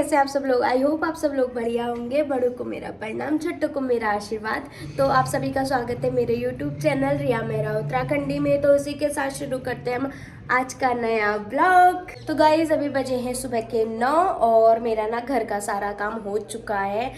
कैसे आप सब लोग। आई होप आप सब लोग बढ़िया होंगे। बड़ों को मेरा प्रणाम, छोटों को मेरा आशीर्वाद। तो आप सभी का स्वागत है मेरे यूट्यूब चैनल रिया मेहरा उत्तराखंडी में। तो उसी के साथ शुरू करते हैं हम आज का नया ब्लॉग। तो गाइज अभी बजे हैं सुबह के 9 और मेरा ना घर का सारा काम हो चुका है,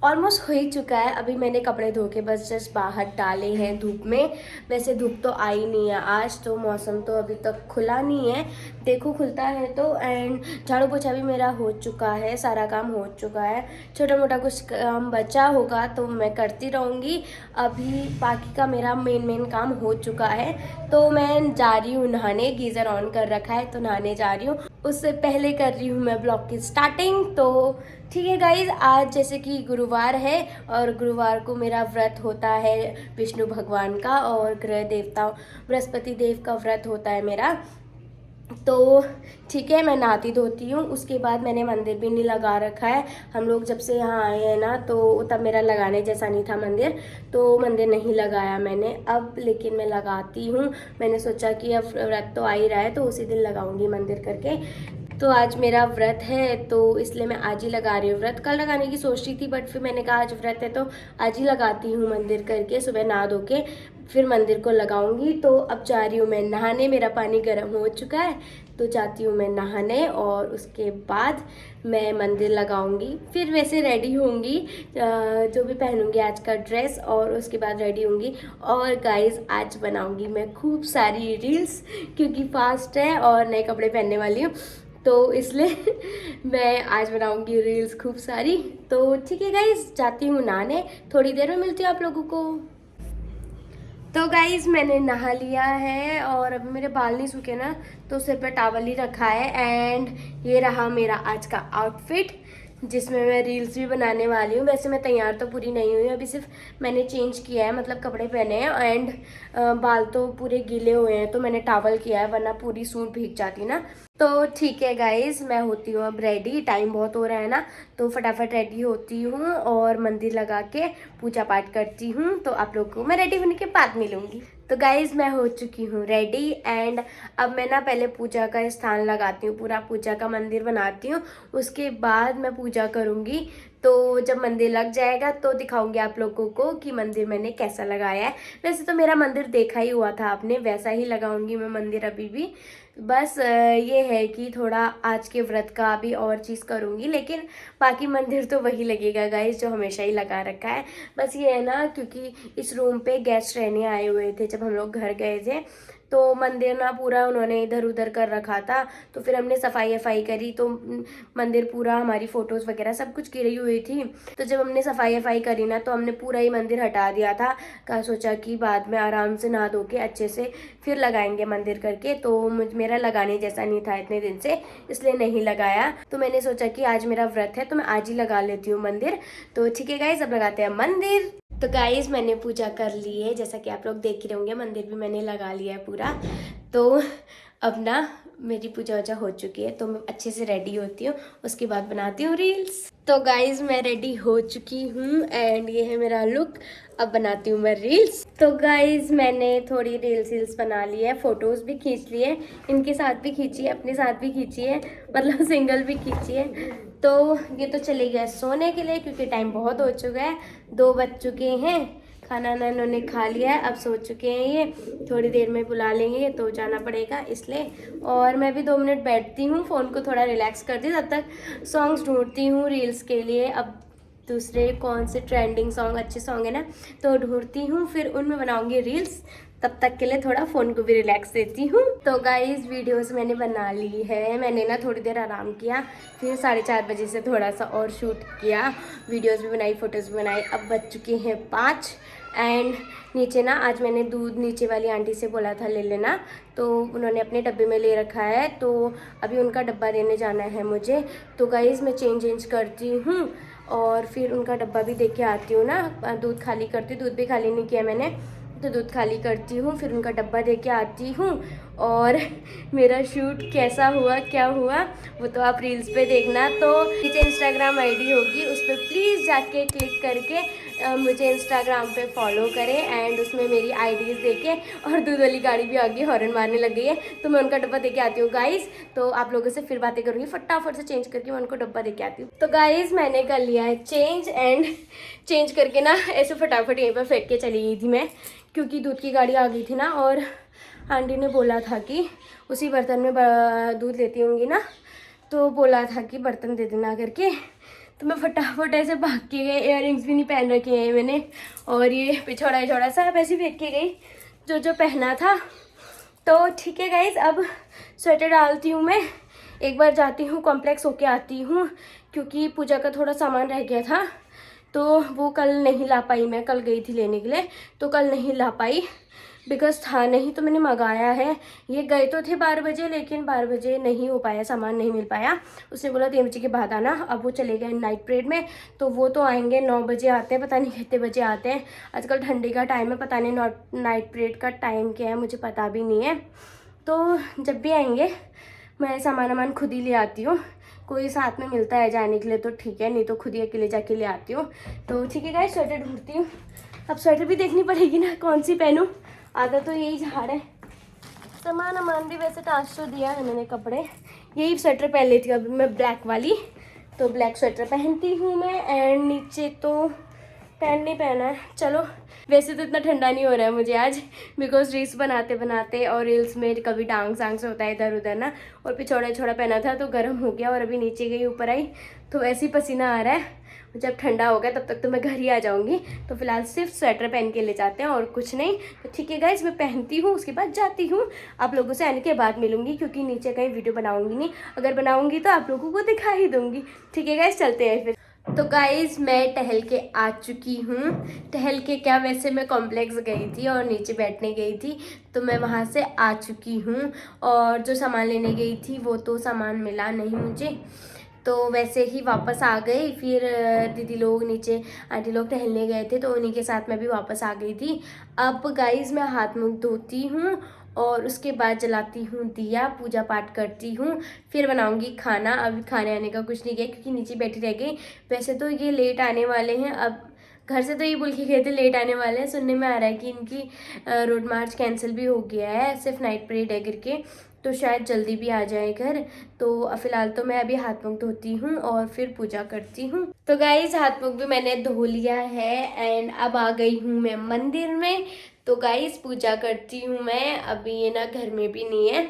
ऑलमोस्ट हो ही चुका है। अभी मैंने कपड़े धो के बस जस्ट बाहर डाले हैं धूप में। वैसे धूप तो आई नहीं है आज, तो मौसम तो अभी तक खुला नहीं है, देखो खुलता है तो। एंड झाड़ू पोछा भी मेरा हो चुका है, सारा काम हो चुका है। छोटा मोटा कुछ काम बचा होगा तो मैं करती रहूँगी। अभी बाकी का मेरा मेन काम हो चुका है। तो मैं जा रही हूँ नहाने, गीज़र ऑन कर रखा है तो नहाने जा रही हूँ। उससे पहले कर रही हूँ मैं ब्लॉग की स्टार्टिंग। तो ठीक है गाइज, आज जैसे कि गुरुवार है और गुरुवार को मेरा व्रत होता है विष्णु भगवान का और ग्रह देवता बृहस्पति देव का व्रत होता है मेरा। तो ठीक है, मैं नहाती धोती हूँ, उसके बाद मैंने मंदिर भी नहीं लगा रखा है। हम लोग जब से यहाँ आए हैं ना तो तब मेरा लगाने जैसा नहीं था मंदिर, तो मंदिर नहीं लगाया मैंने अब, लेकिन मैं लगाती हूँ। मैंने सोचा कि अब व्रत तो आ ही रहा है तो उसी दिन लगाऊंगी मंदिर करके। तो आज मेरा व्रत है तो इसलिए मैं आज ही लगा रही हूँ व्रत। कल लगाने की सोच रही थी बट फिर मैंने कहा आज व्रत है तो आज ही लगाती हूँ मंदिर करके, सुबह नहा धो के फिर मंदिर को लगाऊंगी। तो अब जा रही हूँ मैं नहाने, मेरा पानी गर्म हो चुका है तो जाती हूँ मैं नहाने और उसके बाद मैं मंदिर लगाऊंगी। फिर वैसे रेडी होंगी, जो भी पहनूंगी आज का ड्रेस, और उसके बाद रेडी होंगी। और गाइस आज बनाऊंगी मैं खूब सारी रील्स, क्योंकि फास्ट है और नए कपड़े पहनने वाली हूँ तो इसलिए मैं आज बनाऊंगी रील्स खूब सारी। तो ठीक है गाइज, जाती हूँ नहाने, थोड़ी देर में मिलती हूँ आप लोगों को। तो गाइज मैंने नहा लिया है और अभी मेरे बाल नहीं सूखे ना तो सिर पे टॉवल ही रखा है। एंड ये रहा मेरा आज का आउटफिट जिसमें मैं रील्स भी बनाने वाली हूँ। वैसे मैं तैयार तो पूरी नहीं हुई, अभी सिर्फ मैंने चेंज किया है, मतलब कपड़े पहने हैं। एंड बाल तो पूरे गीले हुए हैं तो मैंने टॉवल किया है, वरना पूरी सूट भीग जाती ना। तो ठीक है गाइज, मैं होती हूँ अब रेडी, टाइम बहुत हो रहा है ना तो फटाफट रेडी होती हूँ और मंदिर लगा के पूजा पाठ करती हूँ। तो आप लोग को मैं रेडी होने के बाद मिलूंगी। तो गाइज मैं हो चुकी हूँ रेडी एंड अब मैं ना पहले पूजा का स्थान लगाती हूँ, पूरा पूजा का मंदिर बनाती हूँ, उसके बाद मैं पूजा करूँगी। तो जब मंदिर लग जाएगा तो दिखाऊंगी आप लोगों को कि मंदिर मैंने कैसा लगाया है। वैसे तो मेरा मंदिर देखा ही हुआ था आपने, वैसा ही लगाऊंगी मैं मंदिर अभी भी। बस ये है कि थोड़ा आज के व्रत का भी और चीज़ करूँगी, लेकिन बाकी मंदिर तो वही लगेगा गाइस जो हमेशा ही लगा रखा है। बस ये है ना, क्योंकि इस रूम पे गेस्ट रहने आए हुए थे जब हम लोग घर गए थे, तो मंदिर ना पूरा उन्होंने इधर उधर कर रखा था। तो फिर हमने सफाई वफाई करी तो मंदिर पूरा, हमारी फ़ोटोज़ वगैरह सब कुछ गिरी हुई थी। तो जब हमने सफाई वफाई करी ना तो हमने पूरा ही मंदिर हटा दिया था। का सोचा कि बाद में आराम से नहा धो के अच्छे से फिर लगाएंगे मंदिर करके। तो मेरा लगाने जैसा नहीं था इतने दिन से, इसलिए नहीं लगाया। तो मैंने सोचा कि आज मेरा व्रत है तो मैं आज ही लगा लेती हूँ मंदिर। तो ठीक है गाइज, अब लगाते हैं मंदिर। तो गाइज मैंने पूजा कर ली है, जैसा कि आप लोग देख ही होंगे, मंदिर भी मैंने लगा लिया है पूरा। तो अब ना मेरी पूजा वूजा हो चुकी है तो मैं अच्छे से रेडी होती हूँ, उसके बाद बनाती हूँ रील्स। तो गाइज मैं रेडी हो चुकी हूँ एंड ये है मेरा लुक, अब बनाती हूँ मैं रील्स। तो गाइज मैंने थोड़ी रील्स बना ली है, फोटोज़ भी खींच ली है, इनके साथ भी खींची है, अपने साथ भी खींची है, मतलब सिंगल भी खींची है। तो ये तो चले गए सोने के लिए क्योंकि टाइम बहुत हो चुका है, 2 बज चुके हैं। खाना ना इन्होंने खा लिया है, अब सो चुके हैं ये, थोड़ी देर में बुला लेंगे तो जाना पड़ेगा इसलिए। और मैं भी 2 मिनट बैठती हूँ, फ़ोन को थोड़ा रिलैक्स करती हूँ, तब तक सॉन्ग्स ढूंढती हूँ रील्स के लिए। अब दूसरे कौन से ट्रेंडिंग सॉन्ग, अच्छे सॉन्ग है ना, तो ढूंढती हूँ, फिर उनमें बनाऊँगी रील्स। तब तक के लिए थोड़ा फ़ोन को भी रिलैक्स देती हूँ। तो गाइस वीडियोस मैंने बना ली है, मैंने ना थोड़ी देर आराम किया, फिर 4:30 बजे से थोड़ा सा और शूट किया, वीडियोस भी बनाई, फ़ोटोज़ भी बनाई। अब बज चुके हैं 5 एंड नीचे ना आज मैंने दूध नीचे वाली आंटी से बोला था ले लेना, तो उन्होंने अपने डब्बे में ले रखा है, तो अभी उनका डब्बा देने जाना है मुझे। तो गाइस मैं चेंज करती हूँ और फिर उनका डब्बा भी दे के आती हूँ ना, दूध खाली करती हूँ, दूध भी खाली नहीं किया मैंने, तो दूध खाली करती हूँ, फिर उनका डब्बा दे के आती हूँ और मेरा शूट कैसा हुआ क्या हुआ वो तो आप रील्स पे देखना। तो नीचे इंस्टाग्राम आईडी होगी, उस पर प्लीज़ जाके क्लिक करके मुझे इंस्टाग्राम पे फॉलो करें एंड उसमें मेरी आईडीज़ देखें। और दूध वाली गाड़ी भी आ गई, हॉर्न मारने लग गई है, तो मैं उनका डब्बा दे के आती हूँ गाइस। तो आप लोगों से फिर बातें करूँगी, फटाफट से चेंज करके मैं उनको डब्बा दे के आती हूँ। तो गाइस मैंने कर लिया है चेंज एंड चेंज करके ना ऐसे फटाफट यहीं पर फेंक के चली गई थी मैं, क्योंकि दूध की गाड़ी आ गई थी ना। और आंटी ने बोला था कि उसी बर्तन में दूध लेती होंगी ना, तो बोला था कि बर्तन दे देना करके। तो मैं फटाफट ऐसे भाग के गई, इयररिंग्स भी नहीं पहन रखे हैं मैंने, और ये पिछौड़ा सा ऐसे फेंक के गई जो पहना था। तो ठीक है गाइज, अब स्वेटर डालती हूँ मैं, एक बार जाती हूँ कॉम्प्लेक्स होके आती हूँ, क्योंकि पूजा का थोड़ा सामान रह गया था तो वो कल नहीं ला पाई। मैं कल गई थी लेने के लिए, तो कल नहीं ला पाई बिकॉज था नहीं, तो मैंने मंगाया है। ये गए तो थे 12 बजे, लेकिन 12 बजे नहीं हो पाया, सामान नहीं मिल पाया। उसने बोला 3 बजे के बाद आना। अब वो चले गए नाइट परेड में, तो वो तो आएंगे 9 बजे आते हैं, पता नहीं कितने बजे आते हैं। आजकल ठंडी का टाइम है, पता नहीं नाइट परेड का टाइम क्या है, मुझे पता भी नहीं है। तो जब भी आएंगे मैं सामान खुद ही ले आती हूँ, कोई साथ में मिलता है जाने के लिए तो ठीक है, नहीं तो खुद ही अकेले जाके ले आती हूँ। तो ठीक है गाइस, स्वेटर ढूंढती हूँ। अब स्वेटर भी देखनी पड़ेगी ना कौन सी पहनूँ, आधा तो यही झाड़ है। सामान भी वैसे टास्क तो दिया है मैंने, कपड़े यही स्वेटर पहन ली थी अभी मैं, ब्लैक वाली। तो ब्लैक स्वेटर पहनती हूँ मैं, एंड नीचे तो पैंट नहीं पहना है। चलो, वैसे तो इतना ठंडा नहीं हो रहा है मुझे आज, बिकॉज रील्स बनाते बनाते और रील्स में कभी डांग सांग से होता है इधर उधर ना, और पिछौड़ा पहना था तो गर्म हो गया, और अभी नीचे गई ऊपर आई तो ऐसे ही पसीना आ रहा है। जब ठंडा होगा तब तक तो मैं घर ही आ जाऊंगी। तो फिलहाल सिर्फ स्वेटर पहन के ले जाते हैं और कुछ नहीं। तो ठीक है गाइज, मैं पहनती हूँ, उसके बाद जाती हूँ। आप लोगों से आने के बाद मिलूंगी, क्योंकि नीचे कहीं वीडियो बनाऊंगी नहीं, अगर बनाऊंगी तो आप लोगों को दिखा ही दूंगी। ठीक है गाइज, चलते हैं फिर। तो गाइज़ मैं टहल के आ चुकी हूँ। टहल के क्या, वैसे मैं कॉम्प्लेक्स गई थी और नीचे बैठने गई थी, तो मैं वहाँ से आ चुकी हूँ। और जो सामान लेने गई थी वो तो सामान मिला नहीं मुझे, तो वैसे ही वापस आ गई। फिर दीदी लोग नीचे, आंटी लोग टहलने गए थे, तो उन्हीं के साथ मैं भी वापस आ गई थी। अब गाइज़ मैं हाथ मुँह धोती हूँ और उसके बाद जलाती हूँ दिया, पूजा पाठ करती हूँ, फिर बनाऊँगी खाना। अभी खाने आने का कुछ नहीं किया क्योंकि नीचे बैठी रह गई। वैसे तो ये लेट आने वाले हैं, अब घर से तो ये बोल के गए थे लेट आने वाले हैं, सुनने में आ रहा है कि इनकी रोड मार्च कैंसिल भी हो गया है, सिर्फ नाइट परेड है करके, तो शायद जल्दी भी आ जाए घर। तो फिलहाल तो मैं अभी हाथ मुँह धोती हूँ और फिर पूजा करती हूँ। तो गाइज हाथ मुँह भी मैंने धो लिया है एंड अब आ गई हूँ मैं मंदिर में। तो गाइज पूजा करती हूँ मैं, अभी ये ना घर में भी नहीं है,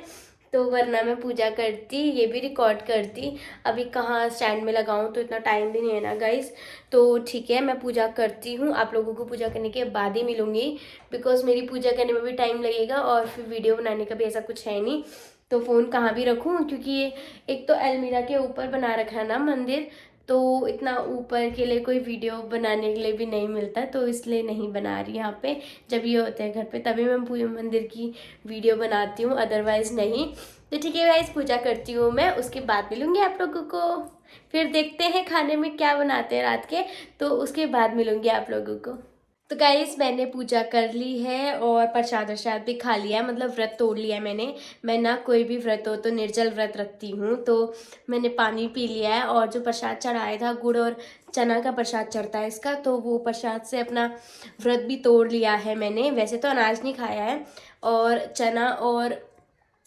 तो वरना मैं पूजा करती, ये भी रिकॉर्ड करती। अभी कहाँ स्टैंड में लगाऊं, तो इतना टाइम भी नहीं है ना गाइस। तो ठीक है, मैं पूजा करती हूँ, आप लोगों को पूजा करने के बाद ही मिलूंगी, बिकॉज मेरी पूजा करने में भी टाइम लगेगा और फिर वीडियो बनाने का भी ऐसा कुछ है नहीं। तो फ़ोन कहाँ भी रखूँ, क्योंकि ये एक तो अलमीरा के ऊपर बना रखा है ना मंदिर, तो इतना ऊपर के लिए कोई वीडियो बनाने के लिए भी नहीं मिलता, तो इसलिए नहीं बना रही यहाँ पे। जब ये होते हैं घर पे तभी मैं पूरे मंदिर की वीडियो बनाती हूँ, अदरवाइज़ नहीं। तो ठीक है गाइस, पूजा करती हूँ मैं, उसके बाद मिलूँगी आप लोगों को। फिर देखते हैं खाने में क्या बनाते हैं रात के, तो उसके बाद मिलूँगी आप लोगों को। तो गाइस मैंने पूजा कर ली है और प्रसाद वरसाद भी खा लिया है, मतलब व्रत तोड़ लिया है मैंने। मैं ना कोई भी व्रत हो तो निर्जल व्रत रखती हूँ, तो मैंने पानी पी लिया है। और जो प्रसाद चढ़ाया था, गुड़ और चना का प्रसाद चढ़ता है इसका, तो वो प्रसाद से अपना व्रत भी तोड़ लिया है मैंने। वैसे तो अनाज नहीं खाया है, और चना और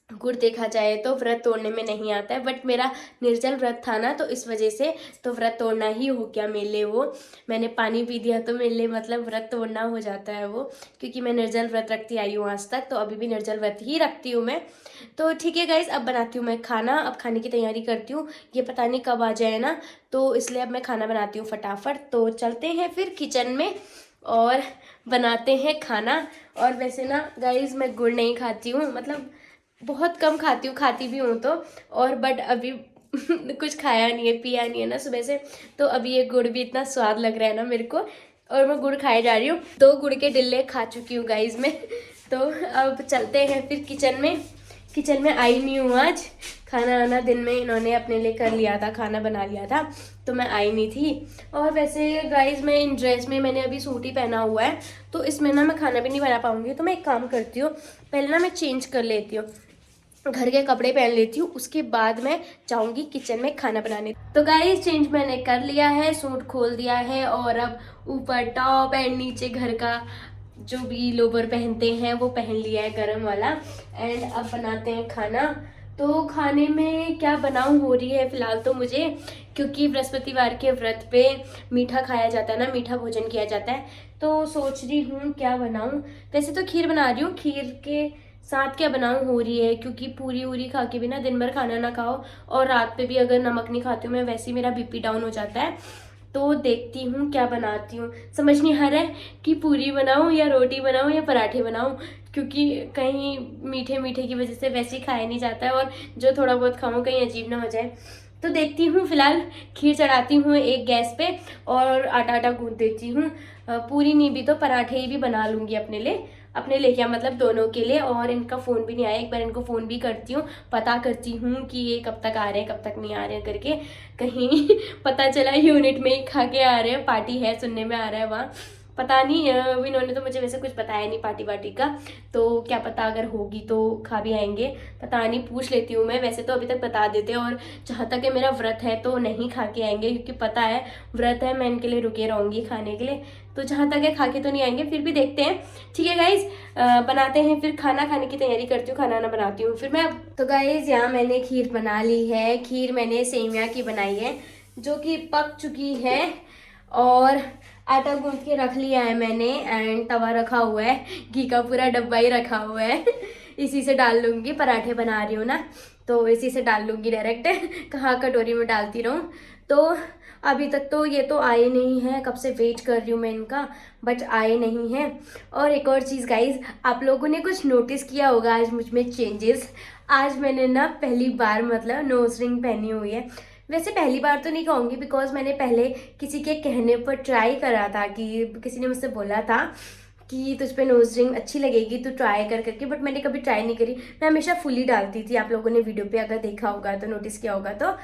गुड़ देखा जाए तो व्रत तोड़ने में नहीं आता है, बट मेरा निर्जल व्रत था ना, तो इस वजह से तो व्रत तोड़ना ही हो गया मेरे लिए। वो मैंने पानी पी दिया तो मेरे लिए मतलब व्रत तोड़ना हो जाता है वो, क्योंकि मैं निर्जल व्रत रखती आई हूँ आज तक, तो अभी भी निर्जल व्रत ही रखती हूँ मैं। तो ठीक है गाइस, अब बनाती हूँ मैं खाना, अब खाने की तैयारी करती हूँ, ये पता नहीं कब आ जाए ना, तो इसलिए अब मैं खाना बनाती हूँ फटाफट। तो चलते हैं फिर किचन में और बनाते हैं खाना। और वैसे ना गाइस मैं गुड़ नहीं खाती हूँ, मतलब बहुत कम खाती हूँ, खाती भी हूँ तो, और बट अभी कुछ खाया नहीं है, पिया नहीं है ना सुबह से, तो अभी ये गुड़ भी इतना स्वाद लग रहा है ना मेरे को, और मैं गुड़ खाए जा रही हूँ। 2 गुड़ के डिल्ले खा चुकी हूँ गाइज मैं। तो अब चलते हैं फिर किचन में। किचन में आई नहीं हूँ आज, खाना वाना दिन में इन्होंने अपने लिए कर लिया था, खाना बना लिया था, तो मैं आई नहीं थी। और वैसे गाइज मैं इन ड्रेस में, मैंने अभी सूट ही पहना हुआ है, तो इसमें ना मैं खाना भी नहीं बना पाऊँगी। तो मैं एक काम करती हूँ, पहले ना मैं चेंज कर लेती हूँ, घर के कपड़े पहन लेती हूँ, उसके बाद मैं जाऊँगी किचन में खाना बनाने। तो गाइस चेंज मैंने कर लिया है, सूट खोल दिया है और अब ऊपर टॉप एंड नीचे घर का जो भी लोवर पहनते हैं वो पहन लिया है गरम वाला। एंड अब बनाते हैं खाना। तो खाने में क्या बनाऊं हो रही है फिलहाल तो मुझे, क्योंकि बृहस्पतिवार के व्रत पे मीठा खाया जाता है ना, मीठा भोजन किया जाता है, तो सोच रही हूँ क्या बनाऊं। वैसे तो खीर बना रही हूँ, खीर के साथ क्या बनाऊं हो रही है, क्योंकि पूरी उरी खा के भी ना दिन भर खाना ना खाओ और रात पे भी अगर नमक नहीं खाती हूँ मैं, वैसे ही मेरा बीपी डाउन हो जाता है। तो देखती हूँ क्या बनाती हूँ, समझ नहीं आ रहा है कि पूरी बनाऊँ या रोटी बनाऊँ या पराठे बनाऊँ, क्योंकि कहीं मीठे मीठे की वजह से वैसे ही खाया नहीं जाता है और जो थोड़ा बहुत खाऊँ कहीं अजीब ना हो जाए। तो देखती हूँ, फिलहाल खीर चढ़ाती हूँ एक गैस पे और आटा आटा गूंथ देती हूँ। पूरी नहीं भी तो पराठे ही भी बना लूँगी अपने लिए क्या मतलब दोनों के लिए। और इनका फ़ोन भी नहीं आया, एक बार इनको फ़ोन भी करती हूँ, पता करती हूँ कि ये कब तक आ रहे हैं कब तक नहीं आ रहे हैं करके, कहीं पता चला यूनिट में ही खा के आ रहे हैं, पार्टी है सुनने में आ रहा है वहाँ, पता नहीं। इन्होंने तो मुझे वैसे कुछ बताया नहीं पार्टी वार्टी का, तो क्या पता अगर होगी तो खा भी आएंगे, पता नहीं, पूछ लेती हूँ मैं। वैसे तो अभी तक बता देते, और जहाँ तक है मेरा व्रत है तो नहीं खा के आएंगे, क्योंकि पता है व्रत है, मैं इनके लिए रुके रहूँगी खाने के लिए, तो जहाँ तक है खा के तो नहीं आएंगे, फिर भी देखते हैं। ठीक है गाइज, बनाते हैं फिर, खाना खाने की तैयारी करती हूँ, खाना ना बनाती हूँ फिर मैं। तो गाइज यहाँ मैंने खीर बना ली है, खीर मैंने सेमिया की बनाई है जो कि पक चुकी है, और आटा गूंथ के रख लिया है मैंने, एंड तवा रखा हुआ है, घी का पूरा डब्बा ही रखा हुआ है इसी से डाल लूँगी, पराठे बना रही हूँ ना तो इसी से डाल लूँगी डायरेक्ट, कहाँ कटोरी में डालती रहूँ। तो अभी तक तो ये तो आए नहीं है, कब से वेट कर रही हूँ मैं इनका, बट आए नहीं हैं। और एक और चीज़ गाइज, आप लोगों ने कुछ नोटिस किया होगा आज मुझ में चेंजेस। आज मैंने ना पहली बार मतलब नोज रिंग पहनी हुई है। वैसे पहली बार तो नहीं कहूँगी, बिकॉज मैंने पहले किसी के कहने पर ट्राई करा था, कि किसी ने मुझसे बोला था कि तुझ पे नोज रिंग अच्छी लगेगी तो ट्राई कर करके, बट मैंने कभी ट्राई नहीं करी। मैं हमेशा फुली डालती थी, आप लोगों ने वीडियो पे अगर देखा होगा तो नोटिस किया होगा तो,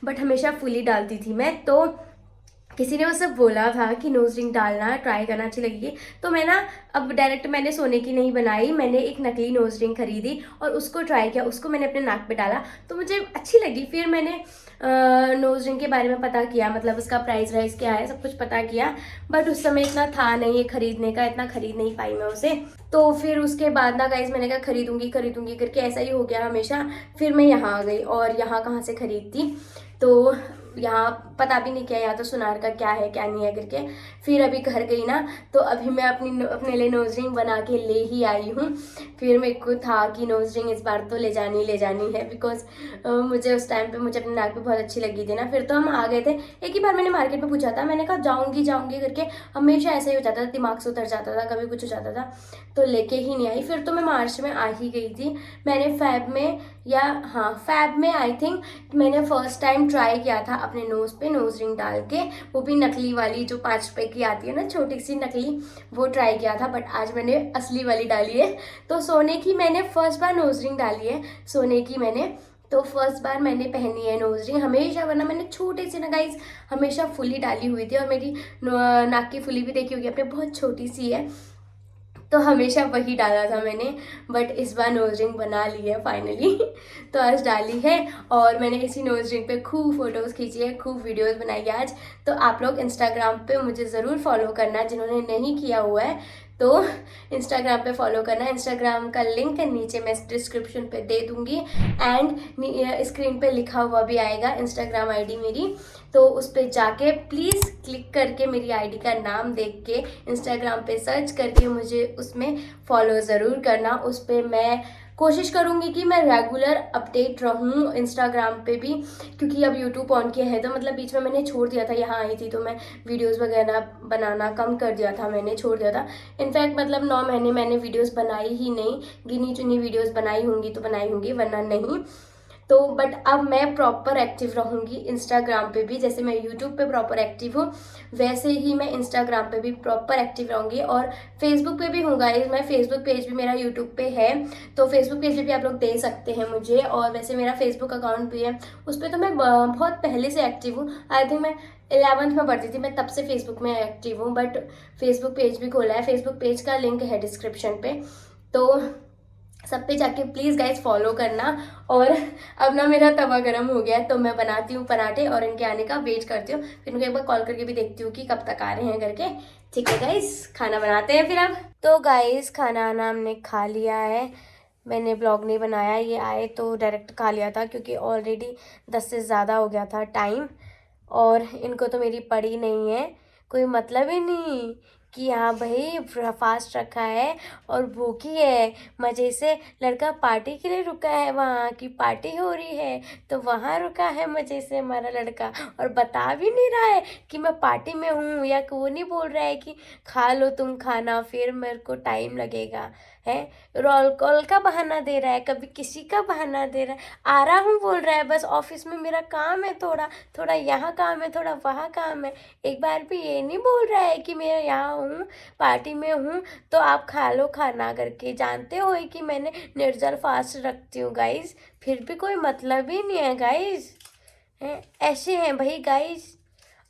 बट हमेशा फुली डालती थी मैं। तो किसी ने मुझसे बोला था कि नोज रिंग डालना ट्राई करना, अच्छी लगेगी, तो मैं ना अब डायरेक्ट मैंने सोने की नहीं बनाई, मैंने एक नकली नोज रिंग खरीदी और उसको ट्राई किया, उसको मैंने अपने नाक पे डाला तो मुझे अच्छी लगी। फिर मैंने नोज रिंग के बारे में पता किया, मतलब उसका प्राइस वाइस क्या है सब कुछ पता किया, बट उस समय इतना था नहीं खरीदने का, इतना खरीद नहीं पाई मैं उसे। तो फिर उसके बाद ना गाइज मैंने कहा खरीदूंगी खरीदूंगी करके ऐसा ही हो गया हमेशा। फिर मैं यहाँ आ गई, और यहाँ कहाँ से खरीदती, तो यहाँ पता भी नहीं किया यहाँ तो सुनार का क्या है क्या नहीं है करके। फिर अभी घर गई ना तो अभी मैं अपने लिए नोज रिंग बना के ले ही आई हूँ। फिर मेरे को था कि नोज रिंग इस बार तो ले जानी है, बिकॉज मुझे उस टाइम पे मुझे अपने नाक पे बहुत अच्छी लगी थी ना। फिर तो हम आ गए थे, एक ही बार मैंने मार्केट में पूछा था, मैंने कहा जाऊँगी करके, हमेशा ऐसा ही हो जाता था, दिमाग से उतर जाता था, कभी कुछ हो जाता था तो लेके ही नहीं आई। फिर तो मैं मार्च में आ ही गई थी, मैंने फैब में आई थिंक मैंने फर्स्ट टाइम ट्राई किया था अपने नोज पे नोज रिंग डाल के, वो भी नकली वाली जो 5 रुपए की आती है ना, छोटी सी नकली, वो ट्राई किया था। बट आज मैंने असली वाली डाली है। तो सोने की मैंने फर्स्ट बार नोज रिंग डाली है, सोने की मैंने तो फर्स्ट बार मैंने पहनी है नोज रिंग, हमेशा वरना मैंने छोटे से ना गाइज हमेशा फुली डाली हुई थी, और मेरी नाक की फुली भी देखी होगी आपने, बहुत छोटी सी है, तो हमेशा वही डाला था मैंने। बट इस बार नोज रिंग बना ली है फाइनली तो आज डाली है, और मैंने इसी नोज रिंग पे खूब फोटोज़ खींची है, खूब वीडियोस बनाई है आज। तो आप लोग इंस्टाग्राम पे मुझे ज़रूर फॉलो करना, जिन्होंने नहीं किया हुआ है तो इंस्टाग्राम पे फॉलो करना। इंस्टाग्राम का लिंक नीचे मैं डिस्क्रिप्शन पे दे दूंगी, एंड स्क्रीन पे लिखा हुआ भी आएगा इंस्टाग्राम आईडी मेरी, तो उस पर जाके प्लीज़ क्लिक करके मेरी आईडी का नाम देख के इंस्टाग्राम पे सर्च करके मुझे उसमें फॉलो ज़रूर करना। उस पर मैं कोशिश करूँगी कि मैं रेगुलर अपडेट रहूँ इंस्टाग्राम पे भी, क्योंकि अब यूट्यूब ऑन किया है तो मतलब बीच में मैंने छोड़ दिया था, यहाँ आई थी तो मैं वीडियोस वगैरह बनाना कम कर दिया था, मैंने छोड़ दिया था। इनफैक्ट मतलब 9 महीने मैंने वीडियोस बनाई ही नहीं, गिनी चुनी वीडियोस बनाई होंगी तो बनाई होंगी, वरना नहीं। तो बट अब मैं प्रॉपर एक्टिव रहूँगी इंस्टाग्राम पे भी, जैसे मैं यूट्यूब पे प्रॉपर एक्टिव हूँ वैसे ही मैं इंस्टाग्राम पे भी प्रॉपर एक्टिव रहूँगी, और फेसबुक पे भी हूँ गाइस। मैं फेसबुक पेज भी मेरा यूट्यूब पे है, तो फेसबुक पेज पे भी आप लोग दे सकते हैं मुझे, और वैसे मेरा फेसबुक अकाउंट भी है, उस पर तो मैं बहुत पहले से एक्टिव हूँ। आई थिंक मैं 11th में पढ़ती थी, मैं तब से फेसबुक में एक्टिव हूँ, बट फेसबुक पेज भी खोला है, फेसबुक पेज का लिंक है डिस्क्रिप्शन पे, तो सब पे जाके प्लीज़ गाइस फॉलो करना। और अब ना मेरा तवा गरम हो गया है, तो मैं बनाती हूँ पराठे और इनके आने का वेट करती हूँ। फिर उनको एक बार कॉल करके भी देखती हूँ कि कब तक आ रहे हैं करके। ठीक है गाइस, खाना बनाते हैं फिर अब। तो गाइस खाना आना हमने खा लिया है। मैंने ब्लॉग नहीं बनाया, ये आए तो डायरेक्ट खा लिया था क्योंकि ऑलरेडी 10 से ज़्यादा हो गया था टाइम। और इनको तो मेरी पड़ी नहीं है, कोई मतलब ही नहीं कि हाँ भाई फास्ट रखा है और भूखी है। मज़े से लड़का पार्टी के लिए रुका है, वहाँ की पार्टी हो रही है तो वहाँ रुका है मज़े से हमारा लड़का, और बता भी नहीं रहा है कि मैं पार्टी में हूँ, या वो नहीं बोल रहा है कि खा लो तुम खाना फिर मेरे को टाइम लगेगा है। रोल कॉल का बहाना दे रहा है, कभी किसी का बहाना दे रहा है, आ रहा हूँ बोल रहा है, बस ऑफिस में मेरा काम है, थोड़ा थोड़ा यहाँ काम है, थोड़ा वहाँ काम है। एक बार भी ये नहीं बोल रहा है कि मैं यहाँ हूँ, पार्टी में हूँ तो आप खा लो खाना करके। जानते हो कि मैंने निर्जल फास्ट रखती हूँ गाइस, फिर भी कोई मतलब ही नहीं है गाइस। ऐसे हैं भाई गाइस।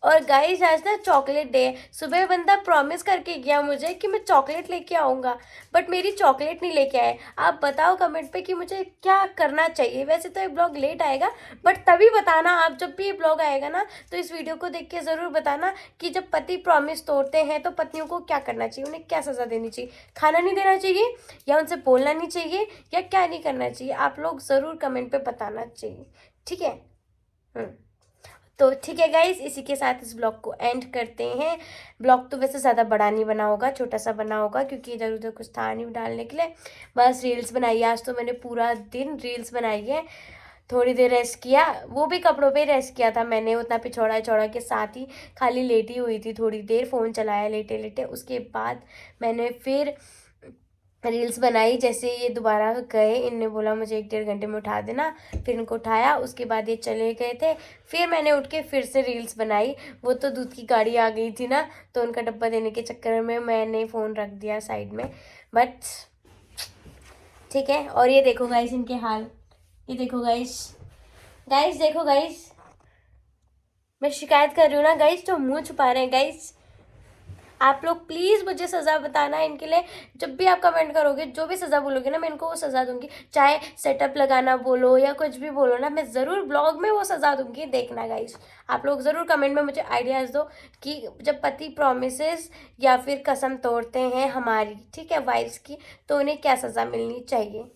और गाइस आज ना चॉकलेट डे है। सुबह बंदा प्रॉमिस करके गया मुझे कि मैं चॉकलेट लेके आऊँगा, बट मेरी चॉकलेट नहीं लेके आए। आप बताओ कमेंट पे कि मुझे क्या करना चाहिए। वैसे तो ये ब्लॉग लेट आएगा, बट तभी बताना आप जब भी ये ब्लॉग आएगा ना, तो इस वीडियो को देख के ज़रूर बताना कि जब पति प्रॉमिस तोड़ते हैं तो पत्नियों को क्या करना चाहिए, उन्हें क्या सज़ा देनी चाहिए। खाना नहीं देना चाहिए, या उनसे बोलना नहीं चाहिए, या क्या नहीं करना चाहिए, आप लोग ज़रूर कमेंट पर बताना चाहिए। ठीक है। तो ठीक है गाइज, इसी के साथ इस ब्लॉग को एंड करते हैं। ब्लॉग तो वैसे ज़्यादा बड़ा नहीं बना होगा, छोटा सा बना होगा क्योंकि इधर उधर कुछ था नहीं डालने के लिए। बस रील्स बनाई है, आज तो मैंने पूरा दिन रील्स बनाई है। थोड़ी देर रेस्ट किया, वो भी कपड़ों पे रेस्ट किया था मैंने, उतना पिछौड़ा छौड़ा के साथ ही खाली लेटी हुई थी, थोड़ी देर फ़ोन चलाया लेटे लेटे। उसके बाद मैंने फिर रील्स बनाई। जैसे ये दोबारा गए, इनने बोला मुझे 1-1.5 घंटे में उठा देना, फिर इनको उठाया, उसके बाद ये चले गए थे। फिर मैंने उठ के फिर से रील्स बनाई। वो तो दूध की गाड़ी आ गई थी ना, तो उनका डब्बा देने के चक्कर में मैंने फ़ोन रख दिया साइड में। बट ठीक है। और ये देखो गाइस इनके हाल, ये देखो गाइस, गाइस देखो गाइस, मैं शिकायत कर रही हूँ ना गाइस, तो मुँह छुपा रहे हैं गाइस। आप लोग प्लीज़ मुझे सज़ा बताना इनके लिए। जब भी आप कमेंट करोगे, जो भी सज़ा बोलोगे ना, मैं इनको वो सज़ा दूंगी। चाहे सेटअप लगाना बोलो या कुछ भी बोलो ना, मैं ज़रूर ब्लॉग में वो सज़ा दूंगी, देखना गाइस। आप लोग ज़रूर कमेंट में मुझे आइडियाज़ दो कि जब पति प्रॉमिसेस या फिर कसम तोड़ते हैं हमारी, ठीक है, वाइफ्स की, तो उन्हें क्या सज़ा मिलनी चाहिए।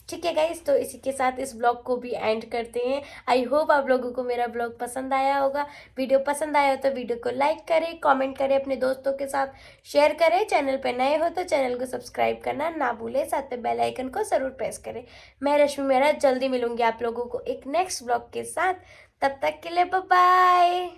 ठीक है गाइस, तो इसी के साथ इस ब्लॉग को भी एंड करते हैं। आई होप आप लोगों को मेरा ब्लॉग पसंद आया होगा। वीडियो पसंद आया हो तो वीडियो को लाइक करें, कमेंट करें, अपने दोस्तों के साथ शेयर करें। चैनल पर नए हो तो चैनल को सब्सक्राइब करना ना भूलें, साथ में बेल आइकन को ज़रूर प्रेस करें। मैं रश्मि मेहरा जल्दी मिलूंगी आप लोगों को एक नेक्स्ट ब्लॉग के साथ। तब तक के लिए बाय बाय।